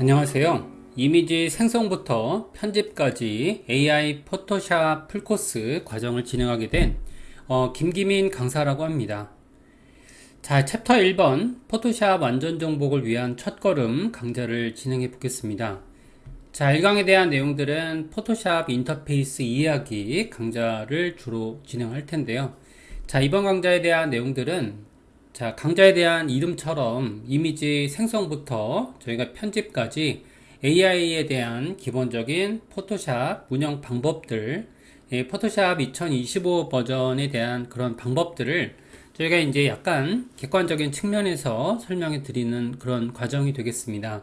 안녕하세요. 이미지 생성부터 편집까지 AI 포토샵 풀코스 과정을 진행하게 된 김기민 강사라고 합니다. 자, 챕터 1번 포토샵 완전 정복을 위한 첫걸음 강좌를 진행해 보겠습니다. 자, 1강에 대한 내용들은 포토샵 인터페이스 이해하기 강좌를 주로 진행할 텐데요. 자, 이번 강좌에 대한 내용들은 자, 강좌에 대한 이름처럼 이미지 생성부터 저희가 편집까지 AI에 대한 기본적인 포토샵 운영 방법들, 포토샵 2025 버전에 대한 그런 방법들을 저희가 이제 약간 객관적인 측면에서 설명해 드리는 그런 과정이 되겠습니다.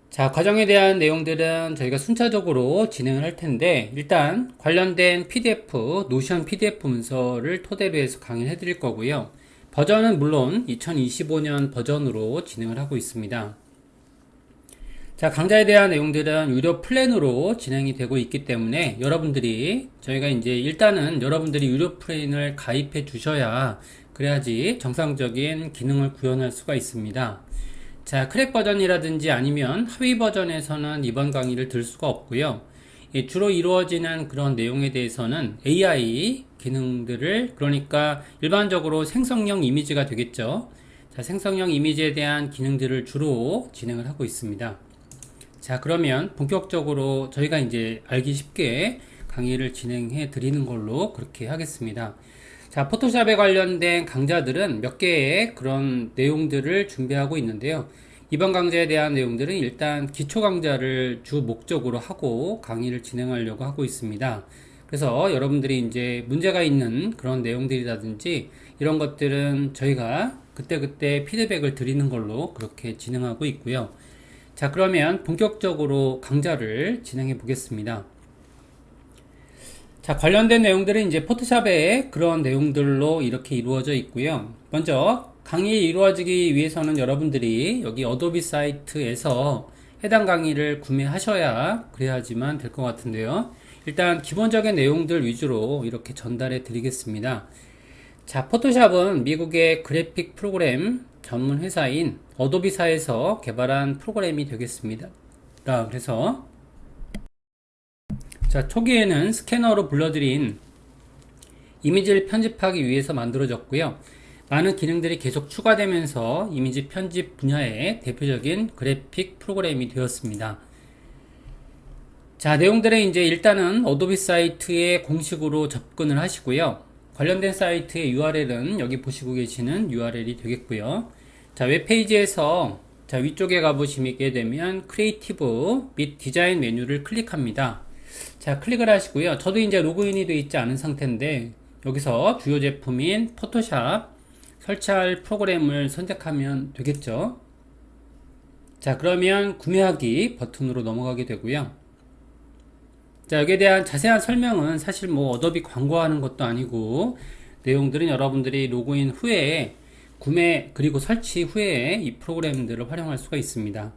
자, 과정에 대한 내용들은 저희가 순차적으로 진행을 할 텐데, 일단 관련된 PDF, 노션 PDF 문서를 토대로 해서 강의를 해드릴 거고요. 버전은 물론 2025년 버전으로 진행을 하고 있습니다. 자, 강좌에 대한 내용들은 유료 플랜으로 진행이 되고 있기 때문에 여러분들이, 저희가 이제 일단은 여러분들이 유료 플랜을 가입해 주셔야 그래야지 정상적인 기능을 구현할 수가 있습니다. 자, 크랙 버전이라든지 아니면 하위 버전에서는 이번 강의를 들 수가 없고요. 주로 이루어지는 그런 내용에 대해서는 AI 기능들을, 그러니까 일반적으로 생성형 이미지가 되겠죠. 자, 생성형 이미지에 대한 기능들을 주로 진행을 하고 있습니다. 자, 그러면 본격적으로 저희가 이제 알기 쉽게 강의를 진행해 드리는 걸로 그렇게 하겠습니다. 자, 포토샵에 관련된 강좌들은 몇 개의 그런 내용들을 준비하고 있는데요. 이번 강좌에 대한 내용들은 일단 기초 강좌를 주 목적으로 하고 강의를 진행하려고 하고 있습니다. 그래서 여러분들이 이제 문제가 있는 그런 내용들이라든지 이런 것들은 저희가 그때그때 피드백을 드리는 걸로 그렇게 진행하고 있고요. 자, 그러면 본격적으로 강좌를 진행해 보겠습니다. 자, 관련된 내용들은 이제 포토샵의 그런 내용들로 이렇게 이루어져 있고요. 먼저 강의 이루어지기 위해서는 여러분들이 여기 어도비 사이트에서 해당 강의를 구매하셔야 그래야지만 될 것 같은데요. 일단 기본적인 내용들 위주로 이렇게 전달해 드리겠습니다. 자, 포토샵은 미국의 그래픽 프로그램 전문 회사인 어도비사에서 개발한 프로그램이 되겠습니다. 그래서 자, 초기에는 스캐너로 불러들인 이미지를 편집하기 위해서 만들어졌고요. 많은 기능들이 계속 추가되면서 이미지 편집 분야의 대표적인 그래픽 프로그램이 되었습니다. 자, 내용들은 이제 일단은 어도비 사이트에 공식으로 접근을 하시고요. 관련된 사이트의 URL은 여기 보시고 계시는 URL이 되겠고요. 자, 웹페이지에서 자, 위쪽에 가보시게 되면 크리에이티브 및 디자인 메뉴를 클릭합니다. 자, 클릭을 하시고요. 저도 이제 로그인이 되어 있지 않은 상태인데 여기서 주요 제품인 포토샵 설치할 프로그램을 선택하면 되겠죠. 자, 그러면 구매하기 버튼으로 넘어가게 되고요. 자, 여기에 대한 자세한 설명은 사실 뭐 어도비 광고하는 것도 아니고 내용들은 여러분들이 로그인 후에 구매 그리고 설치 후에 이 프로그램들을 활용할 수가 있습니다.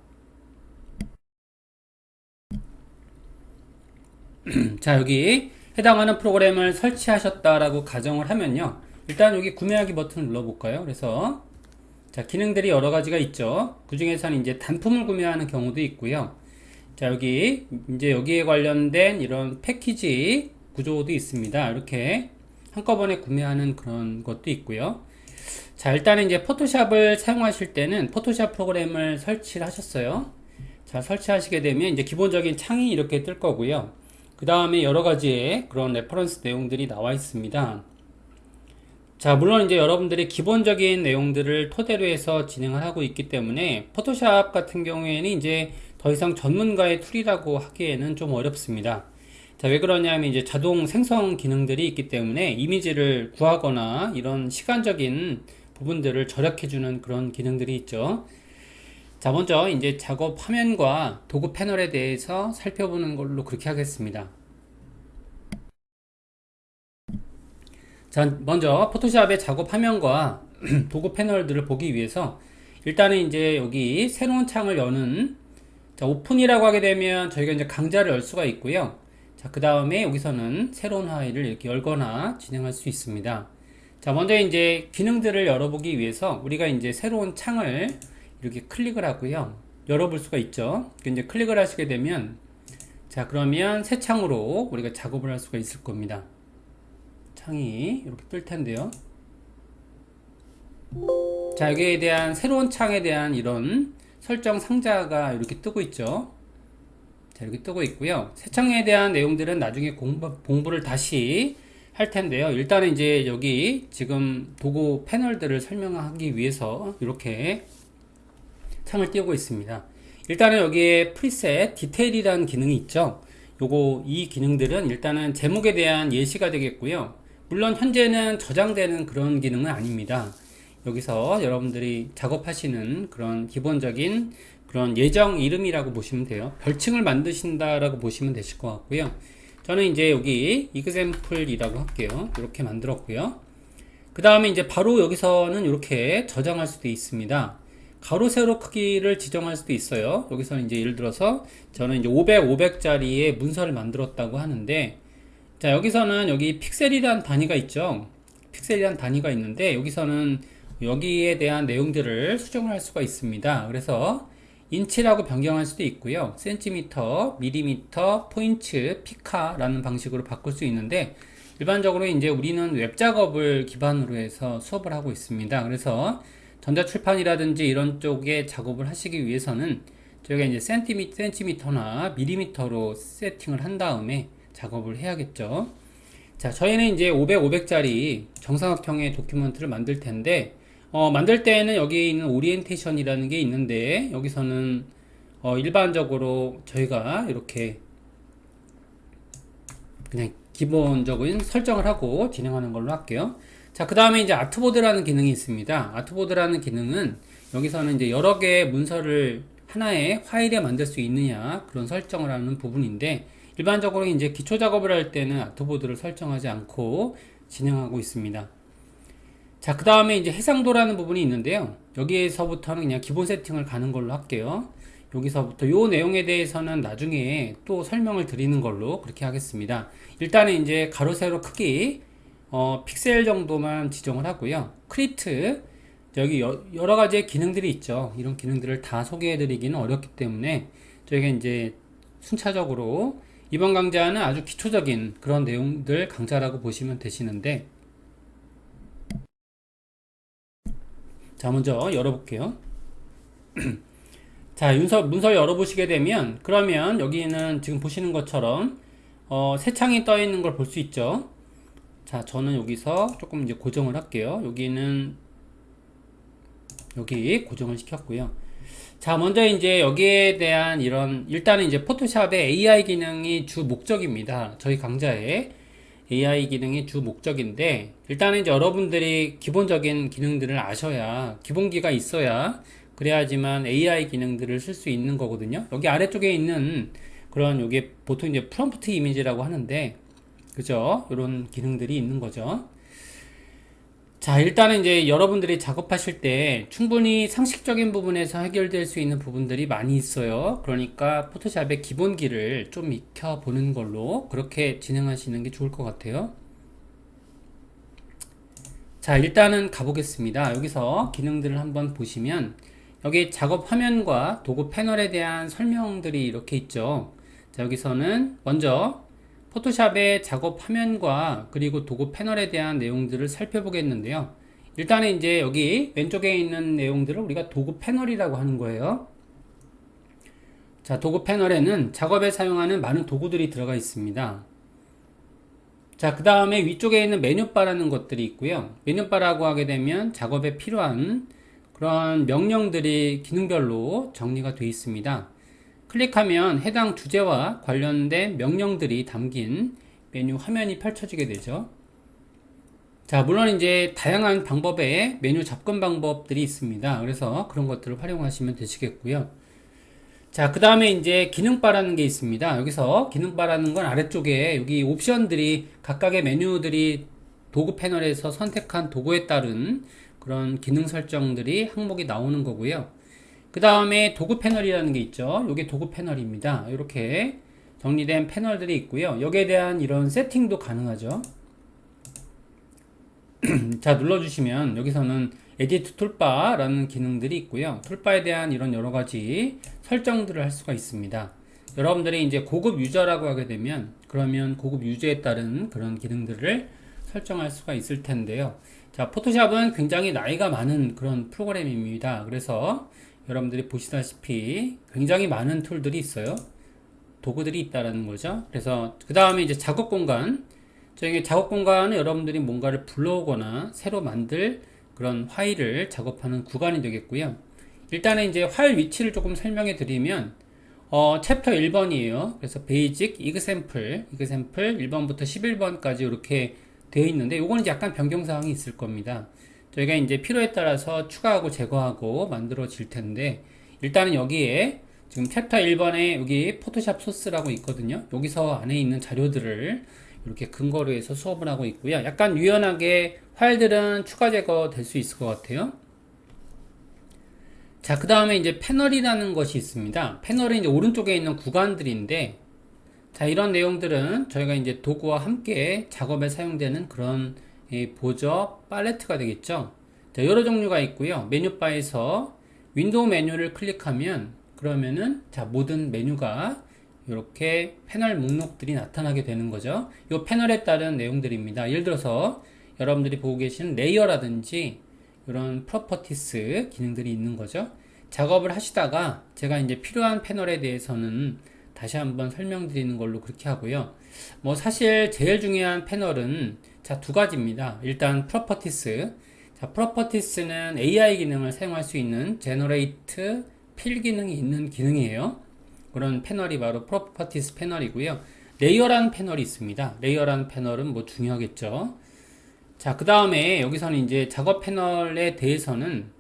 자, 여기 해당하는 프로그램을 설치하셨다라고 가정을 하면요. 일단 여기 구매하기 버튼을 눌러볼까요? 그래서 자, 기능들이 여러 가지가 있죠. 그 중에서는 이제 단품을 구매하는 경우도 있고요. 자, 여기 이제 여기에 관련된 이런 패키지 구조도 있습니다. 이렇게 한꺼번에 구매하는 그런 것도 있고요. 자, 일단은 이제 포토샵을 사용하실 때는 포토샵 프로그램을 설치를 하셨어요. 자, 설치하시게 되면 이제 기본적인 창이 이렇게 뜰 거고요. 그 다음에 여러 가지의 그런 레퍼런스 내용들이 나와 있습니다. 자, 물론 이제 여러분들이 기본적인 내용들을 토대로 해서 진행을 하고 있기 때문에 포토샵 같은 경우에는 이제 더 이상 전문가의 툴이라고 하기에는 좀 어렵습니다. 자, 왜 그러냐면 이제 자동 생성 기능들이 있기 때문에 이미지를 구하거나 이런 시간적인 부분들을 절약해주는 그런 기능들이 있죠. 자, 먼저 이제 작업 화면과 도구 패널에 대해서 살펴보는 걸로 그렇게 하겠습니다. 자, 먼저 포토샵의 작업 화면과 도구 패널들을 보기 위해서 일단은 이제 여기 새로운 창을 여는 자, 오픈이라고 하게 되면 저희가 이제 강좌를 열 수가 있고요. 자, 그 다음에 여기서는 새로운 파일을 이렇게 열거나 진행할 수 있습니다. 자, 먼저 이제 기능들을 열어보기 위해서 우리가 이제 새로운 창을 이렇게 클릭을 하고요. 열어볼 수가 있죠. 이제 클릭을 하시게 되면, 자, 그러면 새 창으로 우리가 작업을 할 수가 있을 겁니다. 창이 이렇게 뜰 텐데요. 자, 여기에 대한 새로운 창에 대한 이런 설정 상자가 이렇게 뜨고 있죠. 자, 이렇게 뜨고 있고요. 새 창에 대한 내용들은 나중에 공부를 다시 할 텐데요. 일단은 이제 여기 지금 도구 패널들을 설명하기 위해서 이렇게 창을 띄우고 있습니다. 일단은 여기에 프리셋 디테일이라는 기능이 있죠. 이 기능들은 일단은 제목에 대한 예시가 되겠고요. 물론 현재는 저장되는 그런 기능은 아닙니다. 여기서 여러분들이 작업하시는 그런 기본적인 그런 예정 이름이라고 보시면 돼요. 별칭을 만드신다라고 보시면 되실 것 같고요. 저는 이제 여기 example이라고 할게요. 이렇게 만들었고요. 그 다음에 이제 바로 여기서는 이렇게 저장할 수도 있습니다. 가로 세로 크기를 지정할 수도 있어요. 여기서는 이제 예를 들어서 저는 이제 500짜리의 문서를 만들었다고 하는데, 자, 여기서는 여기 픽셀이란 단위가 있죠. 픽셀이란 단위가 있는데 여기서는 여기에 대한 내용들을 수정을 할 수가 있습니다. 그래서 인치라고 변경할 수도 있고요. 센티미터, 밀리미터, 포인트, 피카라는 방식으로 바꿀 수 있는데, 일반적으로 이제 우리는 웹 작업을 기반으로 해서 수업을 하고 있습니다. 그래서 전자출판이라든지 이런 쪽에 작업을 하시기 위해서는 저희가 이제 센티미터나 밀리미터로 세팅을 한 다음에 작업을 해야겠죠. 자, 저희는 이제 500짜리 정사각형의 도큐먼트를 만들 텐데, 만들 때에는 여기 있는 오리엔테이션이라는 게 있는데, 여기서는 일반적으로 저희가 이렇게 그냥 기본적인 설정을 하고 진행하는 걸로 할게요. 자, 그 다음에 이제 아트보드라는 기능이 있습니다. 아트보드라는 기능은 여기서는 이제 여러 개의 문서를 하나의 파일에 만들 수 있느냐, 그런 설정을 하는 부분인데, 일반적으로 이제 기초 작업을 할 때는 아트보드를 설정하지 않고 진행하고 있습니다. 자, 그 다음에 이제 해상도라는 부분이 있는데요. 여기에서부터는 그냥 기본 세팅을 가는 걸로 할게요. 여기서부터 요 내용에 대해서는 나중에 또 설명을 드리는 걸로 그렇게 하겠습니다. 일단은 이제 가로 세로 크기 픽셀 정도만 지정을 하고요. 크리트, 여기 여러 가지의 기능들이 있죠. 이런 기능들을 다 소개해 드리기는 어렵기 때문에 저희가 이제 순차적으로 이번 강좌는 아주 기초적인 그런 내용들 강좌라고 보시면 되시는데, 자, 먼저 열어볼게요. 자, 문서 열어보시게 되면, 그러면 여기는 지금 보시는 것처럼 새 창이 떠 있는 걸 볼 수 있죠. 자, 저는 여기서 조금 이제 고정을 할게요. 여기 고정을 시켰고요. 자, 먼저 이제 여기에 대한 일단은 이제 포토샵의 AI 기능이 주 목적입니다. 저희 강좌의 AI 기능이 주 목적인데, 일단은 이제 여러분들이 기본적인 기능들을 아셔야, 기본기가 있어야, 그래야지만 AI 기능들을 쓸 수 있는 거거든요. 여기 아래쪽에 있는 그런, 요게 보통 이제 프롬프트 이미지라고 하는데, 그죠? 이런 기능들이 있는 거죠. 자, 일단은 이제 여러분들이 작업하실 때 충분히 상식적인 부분에서 해결될 수 있는 부분들이 많이 있어요. 그러니까 포토샵의 기본기를 좀 익혀보는 걸로 그렇게 진행하시는 게 좋을 것 같아요. 자, 일단은 가보겠습니다. 여기서 기능들을 한번 보시면 여기 작업 화면과 도구 패널에 대한 설명들이 이렇게 있죠. 자, 여기서는 먼저 포토샵의 작업 화면과 그리고 도구 패널에 대한 내용들을 살펴보겠는데요. 일단은 이제 여기 왼쪽에 있는 내용들을 우리가 도구 패널이라고 하는 거예요. 자, 도구 패널에는 작업에 사용하는 많은 도구들이 들어가 있습니다. 자, 그 다음에 위쪽에 있는 메뉴바라는 것들이 있고요. 메뉴바라고 하게 되면 작업에 필요한 그런 명령들이 기능별로 정리가 되어 있습니다. 클릭하면 해당 주제와 관련된 명령들이 담긴 메뉴 화면이 펼쳐지게 되죠. 자, 물론 이제 다양한 방법의 메뉴 접근 방법들이 있습니다. 그래서 그런 것들을 활용하시면 되시겠고요. 자, 그 다음에 이제 기능바라는 게 있습니다. 여기서 기능바라는 건 아래쪽에 여기 옵션들이 각각의 메뉴들이 도구 패널에서 선택한 도구에 따른 그런 기능 설정들이 항목이 나오는 거고요. 그 다음에 도구 패널이라는 게 있죠. 이게 도구 패널입니다. 이렇게 정리된 패널들이 있고요. 여기에 대한 이런 세팅도 가능하죠. 자, 눌러주시면 여기서는 에디트 툴바라는 기능들이 있고요. 툴바에 대한 이런 여러 가지 설정들을 할 수가 있습니다. 여러분들이 이제 고급 유저라고 하게 되면 그러면 고급 유저에 따른 그런 기능들을 설정할 수가 있을 텐데요. 자, 포토샵은 굉장히 나이가 많은 그런 프로그램입니다. 그래서 여러분들이 보시다시피 굉장히 많은 툴들이 있어요. 도구들이 있다라는 거죠. 그래서 그 다음에 이제 작업 공간. 저희 작업 공간은 여러분들이 뭔가를 불러오거나 새로 만들 그런 파일을 작업하는 구간이 되겠고요. 일단은 이제 파일 위치를 조금 설명해 드리면 챕터 1번이에요. 그래서 베이직 이그샘플 1번부터 11번까지 이렇게 되어 있는데 요거는 약간 변경사항이 있을 겁니다. 저희가 이제 필요에 따라서 추가하고 제거하고 만들어질 텐데 일단은 여기에 지금 챕터 1번에 여기 포토샵 소스라고 있거든요. 여기서 안에 있는 자료들을 이렇게 근거로 해서 수업을 하고 있고요. 약간 유연하게 파일들은 추가 제거 될 수 있을 것 같아요. 자, 그 다음에 이제 패널이라는 것이 있습니다. 패널은 이제 오른쪽에 있는 구간들인데, 자, 이런 내용들은 저희가 이제 도구와 함께 작업에 사용되는 그런 보조 팔레트가 되겠죠. 자, 여러 종류가 있고요. 메뉴바에서 윈도우 메뉴를 클릭하면 그러면은 자, 모든 메뉴가 이렇게 패널 목록들이 나타나게 되는 거죠. 이 패널에 따른 내용들입니다. 예를 들어서 여러분들이 보고 계신 레이어라든지 이런 프로퍼티스 기능들이 있는 거죠. 작업을 하시다가 제가 이제 필요한 패널에 대해서는 다시 한번 설명드리는 걸로 그렇게 하고요. 뭐 사실 제일 중요한 패널은 자, 두 가지입니다. 일단 프로퍼티스. 자, 프로퍼티스는 AI 기능을 사용할 수 있는 제너레이트 필 기능이 있는 기능이에요. 그런 패널이 바로 프로퍼티스 패널이고요. 레이어라는 패널이 있습니다. 레이어라는 패널은 뭐 중요하겠죠. 자, 그 다음에 여기서는 이제 작업 패널에 대해서는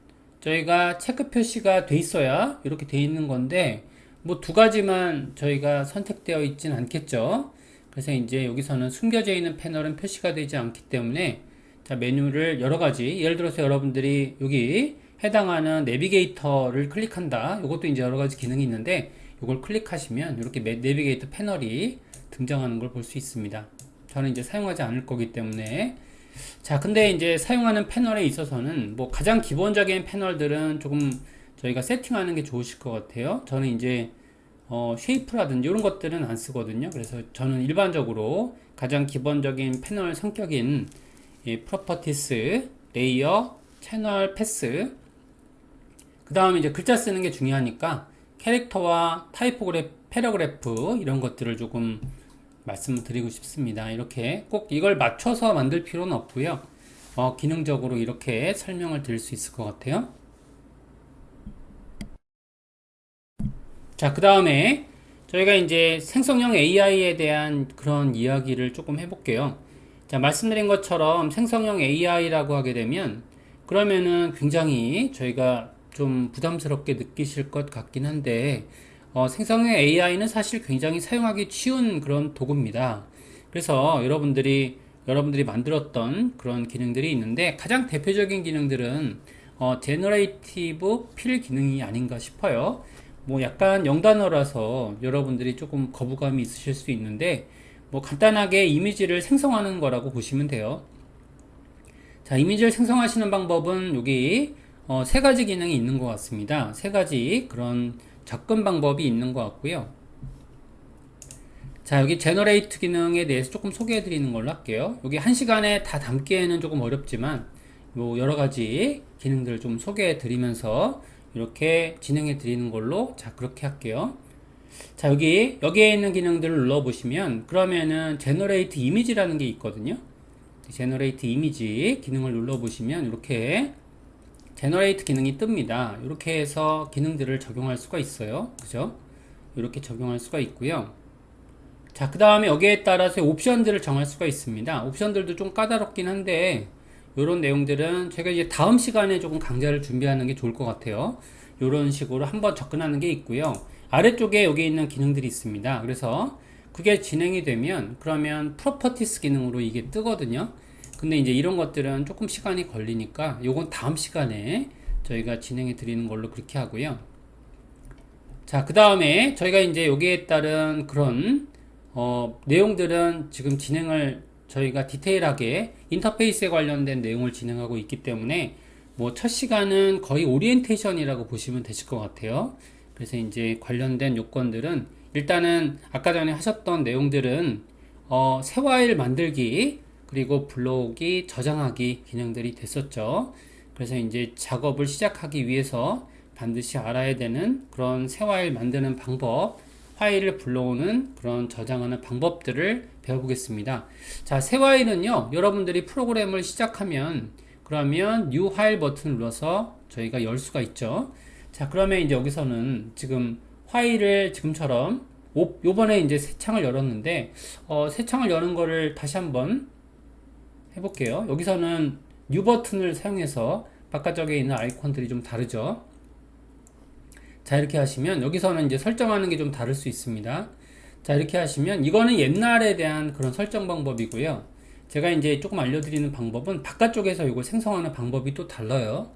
저희가 체크 표시가 돼 있어야 이렇게 돼 있는 건데 뭐 두 가지만 저희가 선택되어 있진 않겠죠. 그래서 이제 여기서는 숨겨져 있는 패널은 표시가 되지 않기 때문에 자, 메뉴를 여러 가지 예를 들어서 여러분들이 여기 해당하는 내비게이터를 클릭한다. 이것도 이제 여러 가지 기능이 있는데 이걸 클릭하시면 이렇게 내비게이터 패널이 등장하는 걸 볼 수 있습니다. 저는 이제 사용하지 않을 거기 때문에 자, 근데 이제 사용하는 패널에 있어서는 뭐 가장 기본적인 패널들은 조금 저희가 세팅하는 게 좋으실 것 같아요. 저는 이제 쉐이프라든지 이런 것들은 안 쓰거든요. 그래서 저는 일반적으로 가장 기본적인 패널 성격인 프로퍼티스, 레이어, 채널 패스 그 다음에 이제 글자 쓰는 게 중요하니까 캐릭터와 패러그래프 이런 것들을 조금 말씀을 드리고 싶습니다. 이렇게 꼭 이걸 맞춰서 만들 필요는 없고요. 기능적으로 이렇게 설명을 드릴 수 있을 것 같아요. 자, 그 다음에 저희가 이제 생성형 AI에 대한 그런 이야기를 조금 해볼게요. 자, 말씀드린 것처럼 생성형 AI라고 하게 되면 그러면은 굉장히 저희가 좀 부담스럽게 느끼실 것 같긴 한데 생성형 AI는 사실 굉장히 사용하기 쉬운 그런 도구입니다. 그래서 여러분들이 만들었던 그런 기능들이 있는데 가장 대표적인 기능들은 제너레이티브 필 기능이 아닌가 싶어요. 뭐 약간 영단어라서 여러분들이 조금 거부감이 있으실 수 있는데 뭐 간단하게 이미지를 생성하는 거라고 보시면 돼요. 자, 이미지를 생성하시는 방법은 여기 세 가지 기능이 있는 것 같습니다. 세 가지 그런 접근 방법이 있는 것 같고요. 자, 여기 제너레이트 기능에 대해서 조금 소개해 드리는 걸로 할게요. 여기 한 시간에 다 담기에는 조금 어렵지만 뭐 여러 가지 기능들을 좀 소개해 드리면서 이렇게 진행해 드리는 걸로 자, 그렇게 할게요. 자, 여기에 있는 기능들을 눌러 보시면 그러면은 제너레이트 이미지라는 게 있거든요. 제너레이트 이미지 기능을 눌러 보시면 이렇게 제너레이트 기능이 뜹니다. 이렇게 해서 기능들을 적용할 수가 있어요. 그죠? 이렇게 적용할 수가 있고요. 자, 그 다음에 여기에 따라서 옵션들을 정할 수가 있습니다. 옵션들도 좀 까다롭긴 한데 이런 내용들은 제가 이제 다음 시간에 조금 강좌를 준비하는 게 좋을 것 같아요. 이런 식으로 한번 접근하는 게 있고요. 아래쪽에 여기 있는 기능들이 있습니다. 그래서 그게 진행이 되면 그러면 프로퍼티스 기능으로 이게 뜨거든요. 근데 이제 이런 것들은 조금 시간이 걸리니까 요건 다음 시간에 저희가 진행해 드리는 걸로 그렇게 하고요. 자, 그 다음에 저희가 이제 여기에 따른 그런 내용들은 지금 진행을 저희가 디테일하게 인터페이스에 관련된 내용을 진행하고 있기 때문에 뭐 첫 시간은 거의 오리엔테이션이라고 보시면 되실 것 같아요. 그래서 이제 관련된 요건들은 일단은 아까 전에 하셨던 내용들은 새 파일 만들기 그리고 불러오기 저장하기 기능들이 됐었죠. 그래서 이제 작업을 시작하기 위해서 반드시 알아야 되는 그런 새 파일 만드는 방법, 파일을 불러오는 그런 저장하는 방법들을 배워보겠습니다. 자, 새 파일은요, 여러분들이 프로그램을 시작하면 그러면 new 파일 버튼을 눌러서 저희가 열 수가 있죠. 자, 그러면 이제 여기서는 지금 파일을 지금처럼 요번에 이제 새 창을 열었는데 새 창을 여는 거를 다시 한번 해볼게요. 여기서는 new 버튼을 사용해서 바깥쪽에 있는 아이콘들이 좀 다르죠. 자, 이렇게 하시면 여기서는 이제 설정하는 게 좀 다를 수 있습니다. 자, 이렇게 하시면 이거는 옛날에 대한 그런 설정 방법이고요. 제가 이제 조금 알려드리는 방법은 바깥쪽에서 이걸 생성하는 방법이 또 달라요.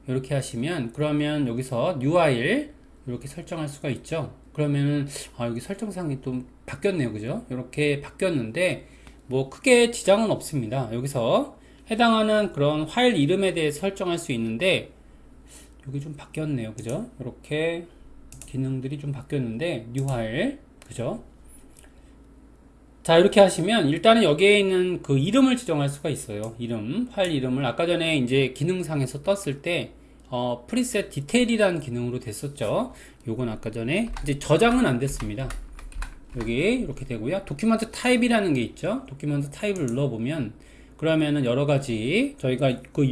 이렇게 하시면 그러면 여기서 new file 이렇게 설정할 수가 있죠. 그러면은 여기 설정상이 좀 바뀌었네요, 그죠? 이렇게 바뀌었는데 뭐 크게 지장은 없습니다. 여기서 해당하는 그런 파일 이름에 대해 설정할 수 있는데 여기 좀 바뀌었네요, 그죠? 이렇게 기능들이 좀 바뀌었는데 new file 그죠? 자, 이렇게 하시면 일단은 여기에 있는 그 이름을 지정할 수가 있어요. 이름, 파일 이름을 아까 전에 이제 기능상에서 떴을 때 프리셋 디테일이라는 기능으로 됐었죠. 요건 아까 전에 이제 저장은 안 됐습니다. 여기 이렇게 되고요. 도큐먼트 타입이라는 게 있죠. 도큐먼트 타입을 눌러보면 그러면은 여러 가지 저희가 그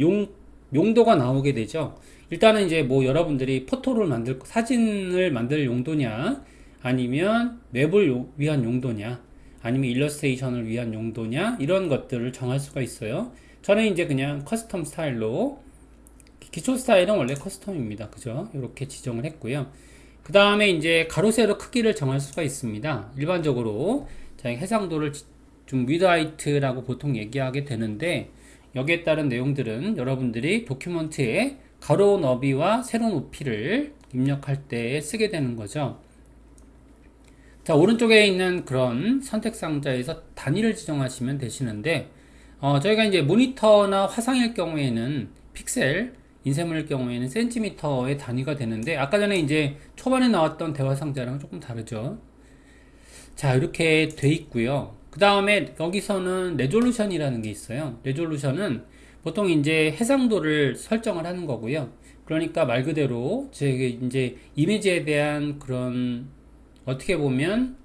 용도가 나오게 되죠. 일단은 이제 뭐 여러분들이 포토를 만들 사진을 만들 용도냐 아니면 웹을 위한 용도냐 아니면 일러스트레이션을 위한 용도냐 이런 것들을 정할 수가 있어요. 저는 이제 그냥 커스텀 스타일로 기초 스타일은 원래 커스텀입니다. 그죠? 이렇게 지정을 했고요. 그 다음에 이제 가로 세로 크기를 정할 수가 있습니다. 일반적으로 해상도를 좀 위드 하이트라고 보통 얘기하게 되는데 여기에 따른 내용들은 여러분들이 도큐먼트에 가로 너비와 세로 높이를 입력할 때 쓰게 되는 거죠. 자, 오른쪽에 있는 그런 선택 상자에서 단위를 지정하시면 되시는데 저희가 이제 모니터나 화상일 경우에는 픽셀, 인쇄물일 경우에는 센티미터의 단위가 되는데 아까 전에 이제 초반에 나왔던 대화 상자랑 조금 다르죠. 자, 이렇게 돼 있고요. 그 다음에 여기서는 레졸루션이라는 게 있어요. 레졸루션은 보통 이제 해상도를 설정을 하는 거고요. 그러니까 말 그대로 제게 이제 이미지에 대한 그런 어떻게 보면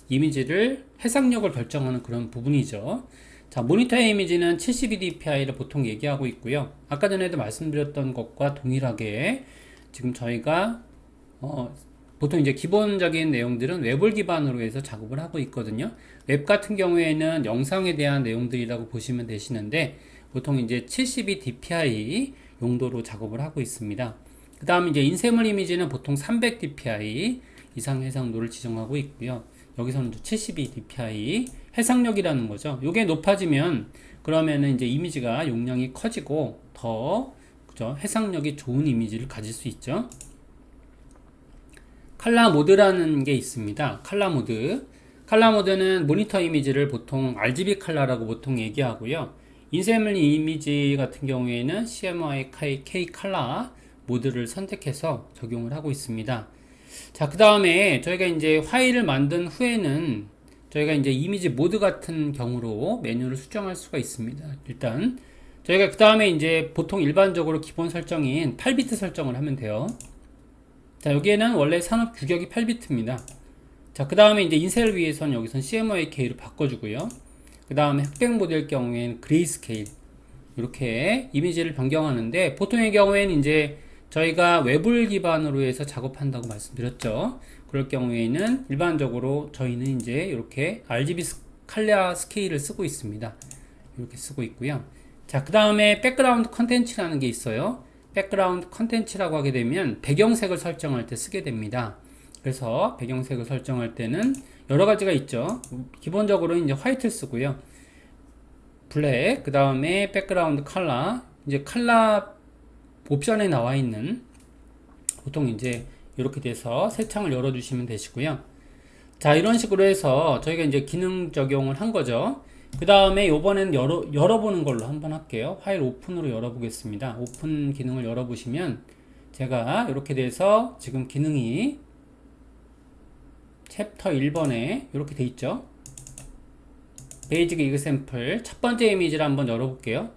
이미지를 해상력을 결정하는 그런 부분이죠. 자, 모니터의 이미지는 72dpi를 보통 얘기하고 있고요. 아까 전에도 말씀드렸던 것과 동일하게 지금 저희가 보통 이제 기본적인 내용들은 웹을 기반으로 해서 작업을 하고 있거든요. 웹 같은 경우에는 영상에 대한 내용들이라고 보시면 되시는데 보통 이제 72dpi 용도로 작업을 하고 있습니다. 그 다음 이제 인쇄물 이미지는 보통 300dpi 이상 해상도를 지정하고 있고요. 여기서는 72dpi 해상력이라는 거죠. 이게 높아지면 그러면은 이제 이미지가 용량이 커지고 더 그죠? 해상력이 좋은 이미지를 가질 수 있죠. 칼라 모드라는 게 있습니다. 칼라 모드. 칼라 모드는 모니터 이미지를 보통 RGB 칼라라고 보통 얘기하고요. 인쇄물 이미지 같은 경우에는 CMYK 칼라 모드를 선택해서 적용을 하고 있습니다. 자, 그 다음에 저희가 이제 파일을 만든 후에는 저희가 이제 이미지 모드 같은 경우로 메뉴를 수정할 수가 있습니다. 일단 저희가 그 다음에 이제 보통 일반적으로 기본 설정인 8비트 설정을 하면 돼요. 자, 여기에는 원래 산업 규격이 8비트입니다. 자, 그 다음에 이제 인쇄를 위해서는 여기선 CMYK로 바꿔주고요. 그 다음에 흑백 모드일 경우에는 그레이스케일 이렇게 이미지를 변경하는데 보통의 경우에는 이제 저희가 웹을 기반으로 해서 작업한다고 말씀드렸죠. 그럴 경우에는 일반적으로 저희는 이제 이렇게 RGB 칼라 스케일을 쓰고 있습니다. 이렇게 쓰고 있고요. 자, 그 다음에 백그라운드 컨텐츠라는 게 있어요. 백그라운드 컨텐츠라고 하게 되면 배경색을 설정할 때 쓰게 됩니다. 그래서 배경색을 설정할 때는 여러 가지가 있죠. 기본적으로 이제 화이트를 쓰고요. 블랙, 그 다음에 백그라운드 컬러, 이제 컬러 옵션에 나와 있는 보통 이제 이렇게 돼서 새 창을 열어주시면 되시고요. 자, 이런 식으로 해서 저희가 이제 기능 적용을 한 거죠. 그 다음에 요번엔 열어보는 걸로 한번 할게요. 파일 오픈으로 열어보겠습니다. 오픈 기능을 열어보시면 제가 이렇게 돼서 지금 기능이 챕터 1번에 이렇게 돼 있죠. 베이직 이그샘플 첫 번째 이미지를 한번 열어볼게요.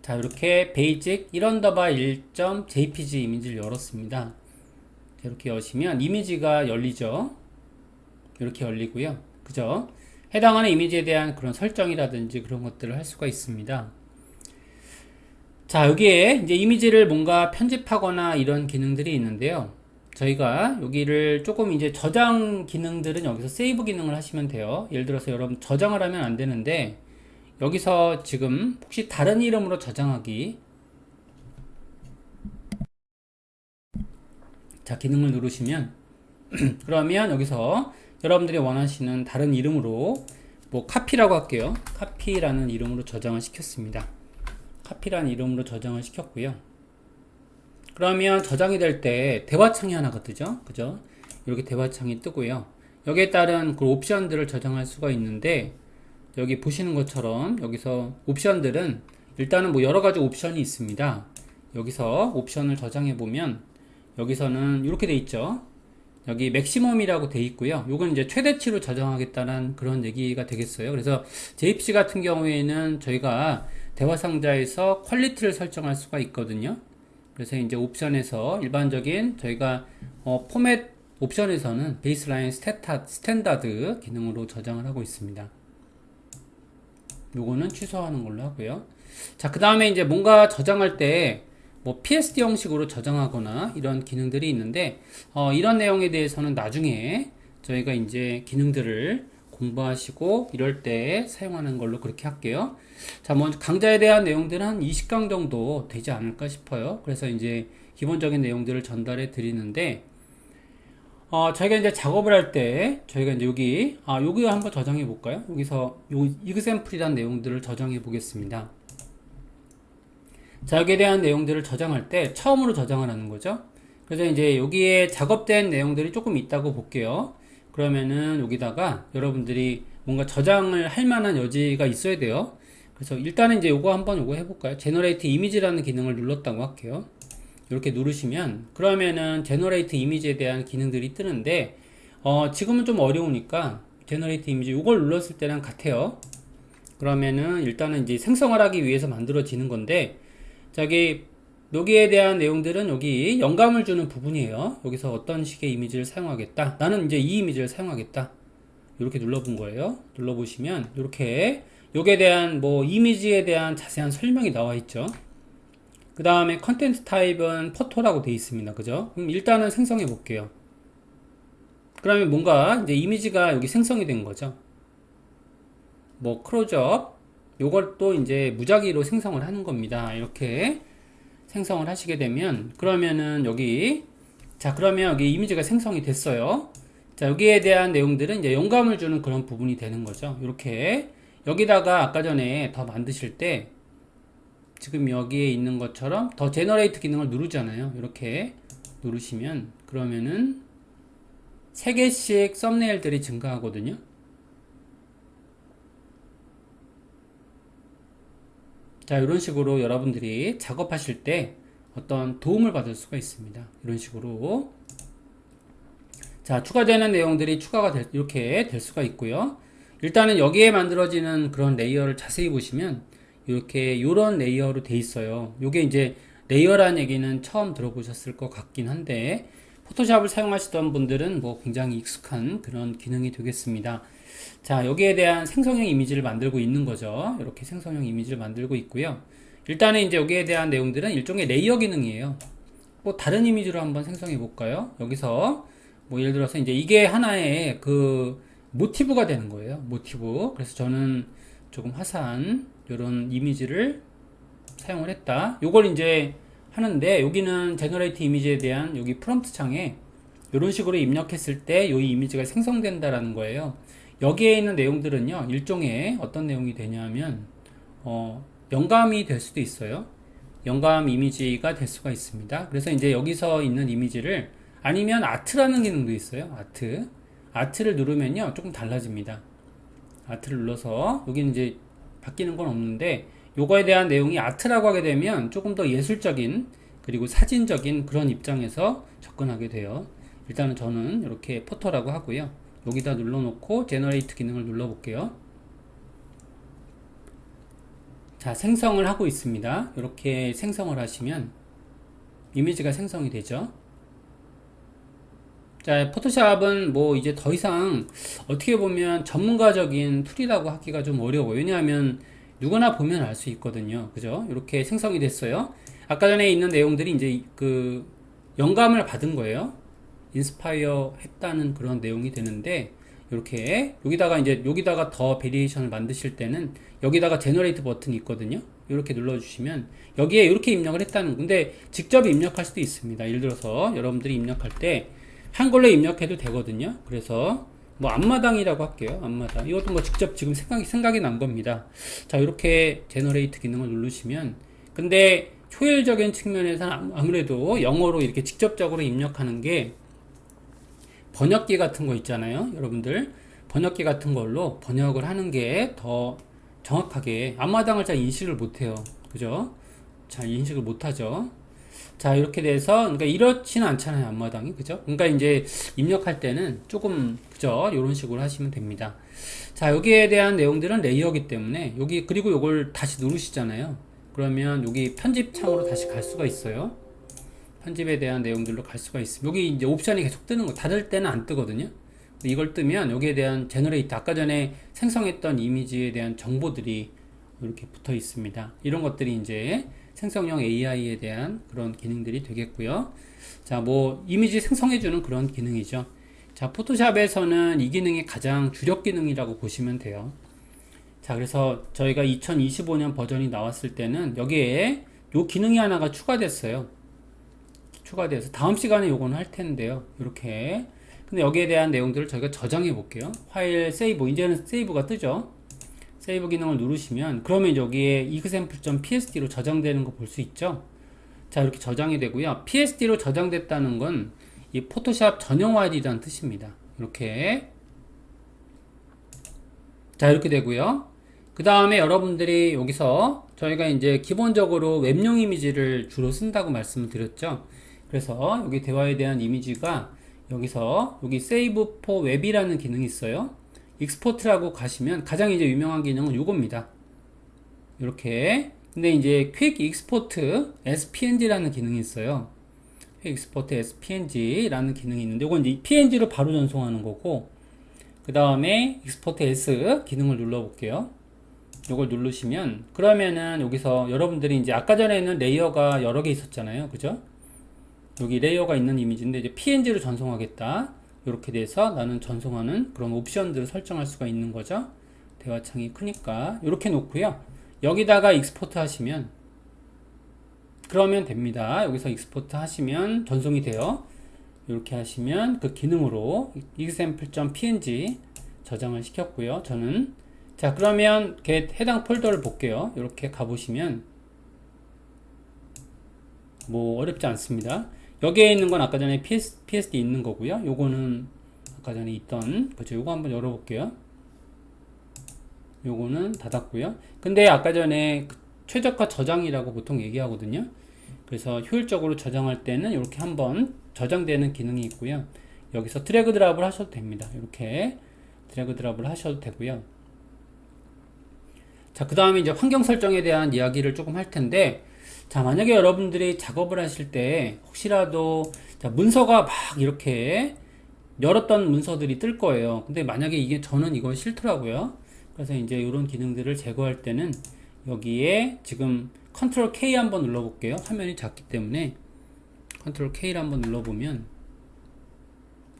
자, 이렇게 베이직 1_1.jpg 이미지를 열었습니다. 이렇게 여시면 이미지가 열리죠. 이렇게 열리고요. 그죠? 해당하는 이미지에 대한 그런 설정이라든지 그런 것들을 할 수가 있습니다. 자, 여기에 이제 이미지를 뭔가 편집하거나 이런 기능들이 있는데요. 저희가 여기를 조금 이제 저장 기능들은 여기서 세이브 기능을 하시면 돼요. 예를 들어서 여러분 저장을 하면 안 되는데 여기서 지금 혹시 다른 이름으로 저장하기, 자, 기능을 누르시면 그러면 여기서 여러분들이 원하시는 다른 이름으로 뭐 카피라고 할게요. 카피라는 이름으로 저장을 시켰습니다. 카피라는 이름으로 저장을 시켰고요. 그러면 저장이 될 때 대화창이 하나가 뜨죠. 그죠? 이렇게 대화창이 뜨고요. 여기에 따른 그 옵션들을 저장할 수가 있는데 여기 보시는 것처럼 여기서 옵션들은 일단은 뭐 여러 가지 옵션이 있습니다. 여기서 옵션을 저장해 보면 여기서는 이렇게 돼 있죠. 여기 맥시멈이라고 돼 있고요. 요건 이제 최대치로 저장하겠다는 그런 얘기가 되겠어요. 그래서 JPG 같은 경우에는 저희가 대화 상자에서 퀄리티를 설정할 수가 있거든요. 그래서 이제 옵션에서 일반적인 저희가 포맷 옵션에서는 베이스라인 스탠다드 기능으로 저장을 하고 있습니다. 요거는 취소하는 걸로 하고요. 자, 그 다음에 이제 뭔가 저장할 때 뭐 PSD 형식으로 저장하거나 이런 기능들이 있는데 이런 내용에 대해서는 나중에 저희가 이제 기능들을 공부하시고 이럴 때 사용하는 걸로 그렇게 할게요. 자, 먼저 강좌에 대한 내용들은 한 20강 정도 되지 않을까 싶어요. 그래서 이제 기본적인 내용들을 전달해 드리는데 저희가 이제 작업을 할 때 저희가 이제 여기 한번 저장해 볼까요? 여기서 요 이그샘플이라는 내용들을 저장해 보겠습니다. 자, 여기에 대한 내용들을 저장할 때 처음으로 저장을 하는 거죠. 그래서 이제 여기에 작업된 내용들이 조금 있다고 볼게요. 그러면은 여기다가 여러분들이 뭔가 저장을 할 만한 여지가 있어야 돼요. 그래서 일단은 이제 요거 한번 해볼까요? 제너레이트 이미지라는 기능을 눌렀다고 할게요. 이렇게 누르시면 그러면은 제너레이트 이미지에 대한 기능들이 뜨는데 지금은 좀 어려우니까 제너레이트 이미지 요걸 눌렀을 때랑 같아요. 그러면은 일단은 이제 생성을 하기 위해서 만들어지는 건데 여기에 대한 내용들은 여기 영감을 주는 부분이에요. 여기서 어떤 식의 이미지를 사용하겠다. 나는 이제 이 이미지를 사용하겠다. 이렇게 눌러본 거예요. 눌러보시면 이렇게 여기에 대한 뭐 이미지에 대한 자세한 설명이 나와 있죠. 그 다음에 컨텐트 타입은 포토라고 되어 있습니다. 그죠? 그럼 일단은 생성해 볼게요. 그러면 뭔가 이제 이미지가 여기 생성이 된 거죠. 뭐 크로즈업 요걸 또 이제 무작위로 생성을 하는 겁니다. 이렇게 생성을 하시게 되면 그러면은 여기 그러면 여기 이미지가 생성이 됐어요. 자, 여기에 대한 내용들은 이제 영감을 주는 그런 부분이 되는 거죠. 이렇게 여기다가 아까 전에 더 만드실 때 지금 여기에 있는 것처럼 더 제너레이트 기능을 누르잖아요. 이렇게 누르시면 그러면은 3개씩 썸네일들이 증가하거든요. 자, 이런 식으로 여러분들이 작업하실 때 어떤 도움을 받을 수가 있습니다. 이런 식으로. 자, 추가되는 내용들이 이렇게 될 수가 있고요. 일단은 여기에 만들어지는 그런 레이어를 자세히 보시면 이렇게 요런 레이어로 돼 있어요. 요게 이제 레이어라는 얘기는 처음 들어보셨을 것 같긴 한데 포토샵을 사용하시던 분들은 뭐 굉장히 익숙한 그런 기능이 되겠습니다. 자, 여기에 대한 생성형 이미지를 만들고 있는 거죠. 이렇게 생성형 이미지를 만들고 있고요. 일단은 이제 여기에 대한 내용들은 일종의 레이어 기능이에요. 뭐 다른 이미지로 한번 생성해 볼까요? 여기서 뭐 예를 들어서 이제 이게 하나의 그 모티브가 되는 거예요. 모티브. 그래서 저는 조금 화사한 이런 이미지를 사용을 했다. 요걸 이제 하는데 여기는 제너레이트 이미지에 대한 여기 프롬프트 창에 이런 식으로 입력했을 때 이 이미지가 생성된다라는 거예요. 여기에 있는 내용들은요, 일종의 어떤 내용이 되냐면 영감이 될 수도 있어요. 영감 이미지가 될 수가 있습니다. 그래서 이제 여기서 있는 이미지를 아니면 아트라는 기능도 있어요. 아트를 누르면요 조금 달라집니다. 아트를 눌러서 여기는 이제 바뀌는 건 없는데 요거에 대한 내용이 아트라고 하게 되면 조금 더 예술적인 그리고 사진적인 그런 입장에서 접근하게 돼요. 일단은 저는 이렇게 포토라고 하고요. 여기다 눌러놓고 제너레이트 기능을 눌러볼게요. 자, 생성을 하고 있습니다. 이렇게 생성을 하시면 이미지가 생성이 되죠. 자, 포토샵은 뭐 이제 더 이상 어떻게 보면 전문가적인 툴이라고 하기가 좀 어려워요. 왜냐하면 누구나 보면 알 수 있거든요. 그죠? 이렇게 생성이 됐어요. 아까 전에 있는 내용들이 이제 그 영감을 받은 거예요. 인스파이어 했다는 그런 내용이 되는데 이렇게 여기다가 더 베리에이션을 만드실 때는 여기다가 제너레이트 버튼이 있거든요. 이렇게 눌러주시면 여기에 이렇게 입력을 했다는 건데 직접 입력할 수도 있습니다. 예를 들어서 여러분들이 입력할 때 한글로 입력해도 되거든요. 그래서 뭐 앞마당이라고 할게요. 앞마당. 이것도 뭐 직접 지금 생각이 난 겁니다. 자, 이렇게 제너레이트 기능을 누르시면 근데 효율적인 측면에서는 아무래도 영어로 이렇게 직접적으로 입력하는 게 번역기 같은 거 있잖아요. 여러분들 번역기 같은 걸로 번역을 하는 게 더 정확하게 앞마당을 잘 인식을 못해요. 그죠? 잘 인식을 못하죠. 자, 이렇게 돼서 그러니까 이렇지는 않잖아요. 앞마당이. 그죠? 그러니까 이제 입력할 때는 조금 그죠? 이런 식으로 하시면 됩니다. 자, 여기에 대한 내용들은 레이어이기 때문에 여기 그리고 요걸 다시 누르시잖아요. 그러면 여기 편집 창으로 다시 갈 수가 있어요. 편집에 대한 내용들로 갈 수가 있습니다. 여기 이제 옵션이 계속 뜨는 거, 닫을 때는 안 뜨거든요. 이걸 뜨면 여기에 대한 제너레이트, 아까 전에 생성했던 이미지에 대한 정보들이 이렇게 붙어 있습니다. 이런 것들이 이제 생성형 AI에 대한 그런 기능들이 되겠고요. 자, 뭐 이미지 생성해주는 그런 기능이죠. 자, 포토샵에서는 이 기능이 가장 주력 기능이라고 보시면 돼요. 자, 그래서 저희가 2025년 버전이 나왔을 때는 여기에 요 기능이 하나가 추가됐어요. 추가돼서 다음 시간에 요거는 할 텐데요. 이렇게. 근데 여기에 대한 내용들을 저희가 저장해 볼게요. 파일 세이브. 이제는 세이브가 뜨죠. 세이브 기능을 누르시면 그러면 여기에 example.psd로 저장되는 거 볼 수 있죠. 자, 이렇게 저장이 되고요. psd로 저장됐다는 건 이 포토샵 전용 파일이라는 뜻입니다. 이렇게. 자, 이렇게 되고요. 그 다음에 여러분들이 여기서 저희가 이제 기본적으로 웹용 이미지를 주로 쓴다고 말씀을 드렸죠. 그래서 여기 대화에 대한 이미지가 여기서 여기 Save for Web이라는 기능이 있어요. 익스포트라고 가시면 가장 이제 유명한 기능은 이겁니다. 이렇게. 근데 이제 Quick Export as PNG라는 기능이 있어요. Quick Export as PNG라는 기능이 있는데 이건 이제 PNG로 바로 전송하는 거고 그 다음에 Export as 기능을 눌러볼게요. 이걸 누르시면 그러면은 여기서 여러분들이 이제 아까 전에는 레이어가 여러 개 있었잖아요. 그죠? 여기 레이어가 있는 이미지인데 이제 PNG로 전송하겠다. 이렇게 돼서 나는 전송하는 그런 옵션들을 설정할 수가 있는 거죠. 대화창이 크니까 이렇게 놓고요. 여기다가 익스포트 하시면 그러면 됩니다. 여기서 익스포트 하시면 전송이 돼요. 이렇게 하시면 그 기능으로 example.png 저장을 시켰고요. 저는 자, 그러면 해당 폴더를 볼게요. 이렇게 가보시면 뭐 어렵지 않습니다. 여기에 있는 건 아까 전에 PSD 있는 거고요. 요거는 아까 전에 있던 그죠. 요거 한번 열어볼게요. 요거는 닫았고요. 근데 아까 전에 최적화 저장이라고 보통 얘기하거든요. 그래서 효율적으로 저장할 때는 이렇게 한번 저장되는 기능이 있고요. 여기서 드래그 드랍을 하셔도 됩니다. 이렇게 드래그 드랍을 하셔도 되고요. 자, 그 다음에 이제 환경 설정에 대한 이야기를 조금 할 텐데, 자, 만약에 여러분들이 작업을 하실 때 혹시라도 자, 문서가 막 이렇게 열었던 문서들이 뜰 거예요. 근데 만약에 이게 저는 이거 싫더라고요. 그래서 이제 이런 기능들을 제거할 때는 여기에 지금 컨트롤 K 한번 눌러볼게요. 화면이 작기 때문에 컨트롤 K를 한번 눌러보면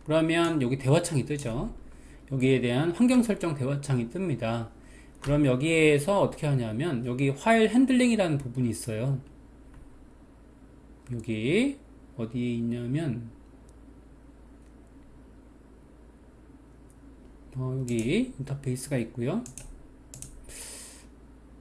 그러면 여기 대화창이 뜨죠. 여기에 대한 환경 설정 대화창이 뜹니다. 그럼 여기에서 어떻게 하냐면 여기 파일 핸들링이라는 부분이 있어요. 여기 어디에 있냐면 여기 인터페이스가 있고요.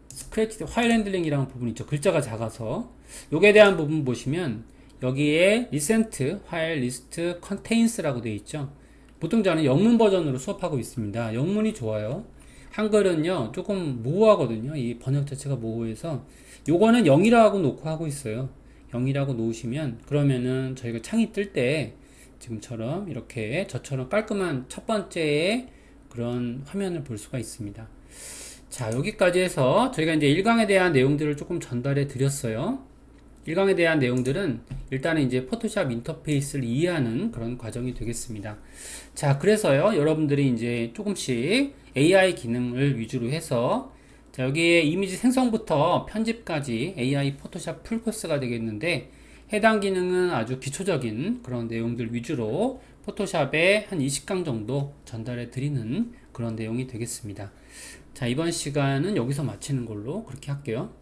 스크래치 파일 핸들링이라는 부분이 있죠. 글자가 작아서 여기에 대한 부분 보시면 여기에 recent file list contains라고 되어 있죠. 보통 저는 영문 버전으로 수업하고 있습니다. 영문이 좋아요. 한글은요 조금 모호하거든요. 이 번역 자체가 모호해서 요거는 0이라고 놓고 하고 있어요. 0이라고 놓으시면 그러면은 저희가 창이 뜰 때 지금처럼 이렇게 저처럼 깔끔한 첫 번째의 그런 화면을 볼 수가 있습니다. 자, 여기까지 해서 저희가 이제 1강에 대한 내용들을 조금 전달해 드렸어요. 1강에 대한 내용들은 일단은 이제 포토샵 인터페이스를 이해하는 그런 과정이 되겠습니다. 자, 그래서요, 여러분들이 이제 조금씩 AI 기능을 위주로 해서 자, 여기에 이미지 생성부터 편집까지 AI 포토샵 풀 코스가 되겠는데 해당 기능은 아주 기초적인 그런 내용들 위주로 포토샵에 한 20강 정도 전달해 드리는 그런 내용이 되겠습니다. 자, 이번 시간은 여기서 마치는 걸로 그렇게 할게요.